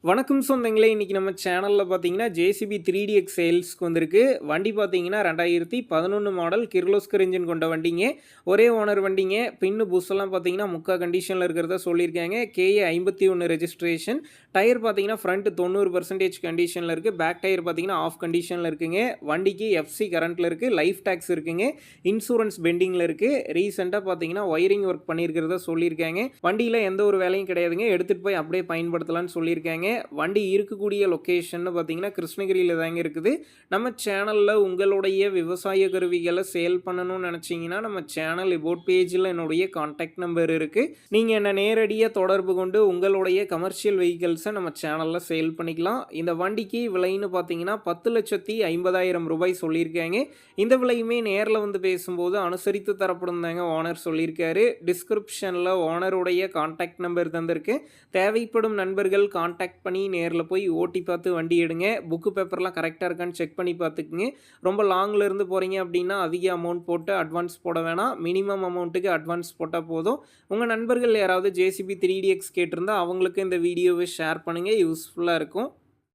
வணக்கம் சொந்தங்களே! இன்னைக்கு நம்ம சேனல்ல பார்த்தீங்கன்னா, ஜேசிபி 3DX சேல்ஸ்க்கு வந்திருக்கு. வண்டி பார்த்தீங்கன்னா 2011 மாடல் கிர்லோஸ்கர் இன்ஜின் கொண்ட வண்டிங்க. ஒரே ஓனர் வண்டிங்க. பின்னு புஷ்ஷெல்லாம் பார்த்தீங்கன்னா, முக்கா கண்டிஷன்ல இருக்கிறதா சொல்லியிருக்காங்க. KA 51 registration. டயர் பார்த்தீங்கன்னா, ஃப்ரண்ட் 90% கண்டிஷன்ல இருக்கு. பேக் டயர் பார்த்தீங்கன்னா, ஆஃப் கண்டிஷன்ல இருக்குங்க. வண்டிக்கு எஃப்சி கரண்ட்ல இருக்கு. லைஃப் டாக்ஸ் இருக்குங்க. இன்சூரன்ஸ் பெண்டிங்ல இருக்கு. ரீசென்ட்டா பார்த்தீங்கன்னா, ஒயரிங் ஒர்க் பண்ணியிருக்கிறதா சொல்லியிருக்காங்க. வண்டியில எந்த ஒரு வேலையும் கிடையாதுங்க. எடுத்துட்டு போய் அப்படியே பயன்படுத்தலாம்னு சொல்லியிருக்காங்க. வண்டி இருக்கக்கூடிய லொக்கேஷன்னு பார்த்தீங்கன்னா, கிருஷ்ணகிரியில தாங்க இருக்குது. நம்ம சேனல்ல உங்களுடைய விவசாய கருவிகள சேல் பண்ணணும்னு நெனச்சீங்கன்னா, நம்ம சேனல் அபவுட் பேஜ்ல என்னுடைய கான்டாக்ட் நம்பர் இருக்கு. நீங்க என்ன நேரடியா தொடர்பு கொண்டு உங்களுடைய கமர்ஷியல் வெஹிக்கிள்ஸ நம்ம சேனல்ல சேல் பண்ணிக்கலாம். இந்த வண்டிக்கு விலைன்னு பார்த்தீங்கன்னா, ரூ. 10,50,000 சொல்லியிருக்காங்க. இந்த விலையுமே நேர்ல வந்து பேசும்போது அனுசரித்து தரப்படும் தாங்க ஓனர் சொல்லியிருக்காரு. டிஸ்கிரிப்ஷன்ல ஓனருடைய கான்டாக்ட் நம்பர் தந்திருக்கேன். தேவைப்படும் நண்பர்கள் கான்டாக்ட் பண்ணி நேர்ல போய் ஓட்டி பார்த்து வண்டி எடுங்க. புக்கு பேப்பர்லாம் கரெக்ட்டா இருக்கான்னு செக் பண்ணி பார்த்துக்குங்க. ரொம்ப லாங்ல இருந்து போறீங்க அப்படின்னா, அதிக அமௌண்ட் போட்டு அட்வான்ஸ் போட வேணாம். மினிமம் அமௌண்ட்டுக்கு அட்வான்ஸ் போட்டா போதும். உங்க நண்பர்கள் யாராவது JCB 3DX கேட்டிருந்தா, அவங்களுக்கு இந்த வீடியோவை ஷேர் பண்ணுங்க. யூஸ்ஃபுல்லா இருக்கும்.